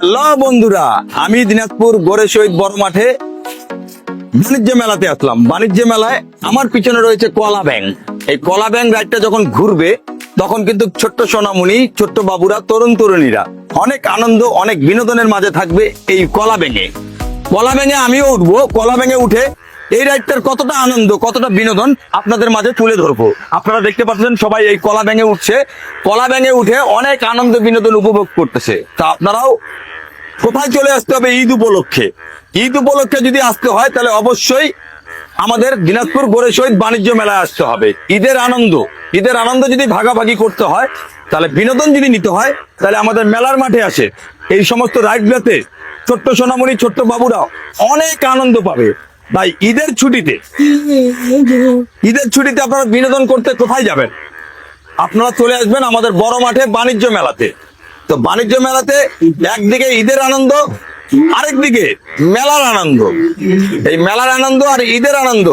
Hello বন্ধুরা, আমি দিনাজপুর গোরে শহীদ বড় মাঠে বাণিজ্য মেলাতে আসলাম। বাণিজ্য মেলায় আমার পিছনে রয়েছে কলা ব্যাং। এই কলা ব্যাং রাইডটা যখন ঘুরবে তখন কিন্তু ছোট্ট সোনামণি, ছোট্ট বাবুরা, তরুণ তরুণীরা অনেক আনন্দ, অনেক বিনোদনের মাঝে থাকবে এই কলা ব্যাঙে। কলা ব্যাঙে আমিও উঠবো। কলা ব্যাঙে উঠে এই রাইডটার কতটা আনন্দ, কতটা বিনোদন আপনাদের মাঝে তুলে ধরবো। আপনারা দেখতে পাচ্ছেন সবাই এই কলা ব্যাঙে উঠছে। কলা ব্যাঙে উঠে অনেক আনন্দ বিনোদন উপভোগ করতেছে। তা আপনারাও কোথায় চলে আসতে হবে? ঈদ উপলক্ষে। ঈদ উপলক্ষে যদি আসতে হয় তাহলে অবশ্যই আমাদের দিনাজপুর গোরে শহীদ বাণিজ্য মেলায় আসতে হবে। ঈদের আনন্দ যদি ভাগাভাগি করতে হয়, তাহলে বিনোদন যদি নিতে হয়, তাহলে আমাদের মেলার মাঠে আসে। এই সমস্ত রাইডগুলোতে ছোট্ট সোনামণি, ছোট্ট বাবুরা অনেক আনন্দ পাবে। তাই ঈদের ছুটিতে আপনারা বিনোদন করতে কোথায় যাবেন? আপনারা চলে আসবেন আমাদের বড় মাঠে বাণিজ্য মেলাতে। তো বাণিজ্য মেলাতে একদিকে ঈদের আনন্দ, আরেকদিকে মেলার আনন্দ। এই মেলার আনন্দ আর ঈদের আনন্দ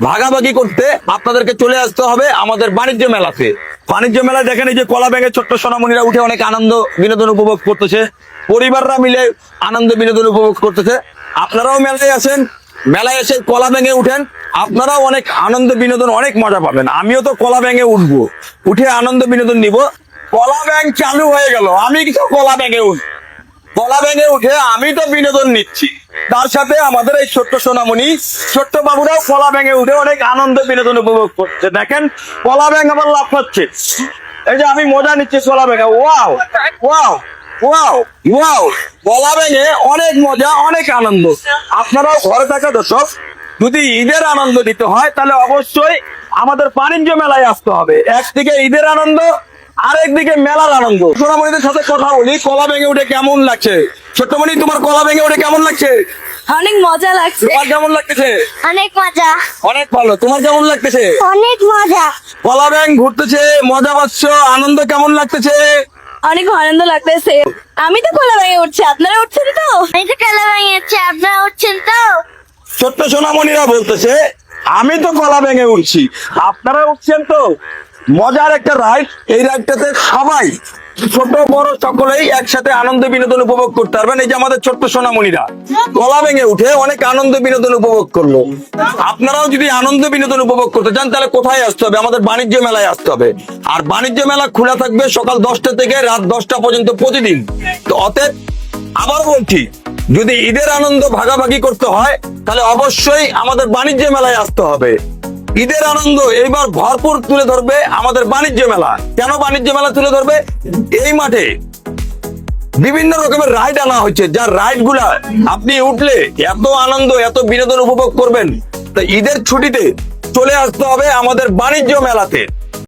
ভাগাভাগি করতে আপনাদেরকে চলে আসতে হবে আমাদের বাণিজ্য মেলাতে। বাণিজ্য মেলায় দেখেন এই যে কলা ব্যাঙে ছোট্ট সোনামণিরা উঠে অনেক আনন্দ বিনোদন উপভোগ করতেছে, পরিবাররা মিলে আনন্দ বিনোদন উপভোগ করতেছে। আপনারাও মেলায় আসেন, মেলায় এসে কলা ব্যাঙে উঠেন, আপনারাও অনেক আনন্দ বিনোদন, অনেক মজা পাবেন। আমিও তো কলা ব্যাঙে উঠবো, উঠে আনন্দ বিনোদন নিব। কলা ব্যাঙ চালু হয়ে গেল, আমি তো কলা ব্যাঙে উঠে আমি তো বিনোদন নিচ্ছি। তার সাথে আমাদের এই ছোট্ট সোনামণি, ছোট্ট বাবুরাও কলা ব্যাঙে উঠে অনেক আনন্দ বিনোদন উপভোগ করছে। দেখেন কলা ব্যাঙ আবার লাফাচ্ছে, এই যে আমি মজা নিচ্ছি কলা ব্যাঙে। ওয়াও ওয়াও ওয়াও ওয়াও, কলা ব্যাঙে অনেক মজা, অনেক আনন্দ। আপনারাও ঘরে থাকা দর্শক, যদি ঈদের আনন্দ দিতে হয় তাহলে অবশ্যই আমাদের বাণিজ্য মেলায় আসতে হবে। একদিকে ঈদের আনন্দ, আরেকদিকে মেলার আনন্দ। সোনামণিদের সাথে কথা বলি, কলা ব্যাঙে উঠে কেমন লাগছে? ছোট্টমণি, তোমার কলা ব্যাঙে উঠে কেমন লাগছে? অনেক মজা লাগছে। তোমার কেমন লাগতেছে? অনেক মজা। অনেক ভালো। তোমার কেমন লাগতেছে? অনেক মজা। কলা ব্যাঙ ঘুরতেছে, মজা পাচ্ছ, আনন্দ কেমন লাগতেছে? অনেক আনন্দ লাগতেছে। আমি তো কলা ব্যাঙে উঠছি, আপনারা উঠছেন তো? আমি তো কলা ব্যাঙে উঠছি, আপনারা উঠছেন তো? ছোট্ট সোনামণিরা বলতেছে আমি তো কলা ব্যাঙে উঠছি, আপনারা উঠছেন তো? মজার একটা রাইড। এই রাইডটাতে সবাই, ছোট বড় সকলেই একসাথে আনন্দ বিনোদন উপভোগ করতে পারবেন। এই যে আমাদের ছোট্ট সোনামণিরা কলা ভেঙে উঠে অনেক আনন্দ বিনোদন উপভোগ করলো। আপনারাও যদি আনন্দ বিনোদন উপভোগ করতে চান তাহলে কোথায় আসতে হবে? আমাদের বাণিজ্য মেলায় আসতে হবে। আর বাণিজ্য মেলা খোলা থাকবে সকাল 10টা থেকে রাত 10টা পর্যন্ত প্রতিদিন। তো অতএব আবার বলছি, যদি ঈদের আনন্দ ভাগাভাগি করতে হয় তাহলে অবশ্যই আমাদের বাণিজ্য মেলায় আসতে হবে। ঈদের আনন্দ এইবার ভরপুর তুলে ধরবে আমাদের বাণিজ্য মেলা। কেন বাণিজ্য মেলা তুলে ধরবে? এই মাঠে বিভিন্ন রকমের রাইড আনা হচ্ছে, যার রাইড গুলা আপনি উঠলে এত আনন্দ, এত বিনোদন উপভোগ করবেন। তাই ঈদের ছুটিতে চলে আসতে হবে আমাদের বাণিজ্য মেলাতে।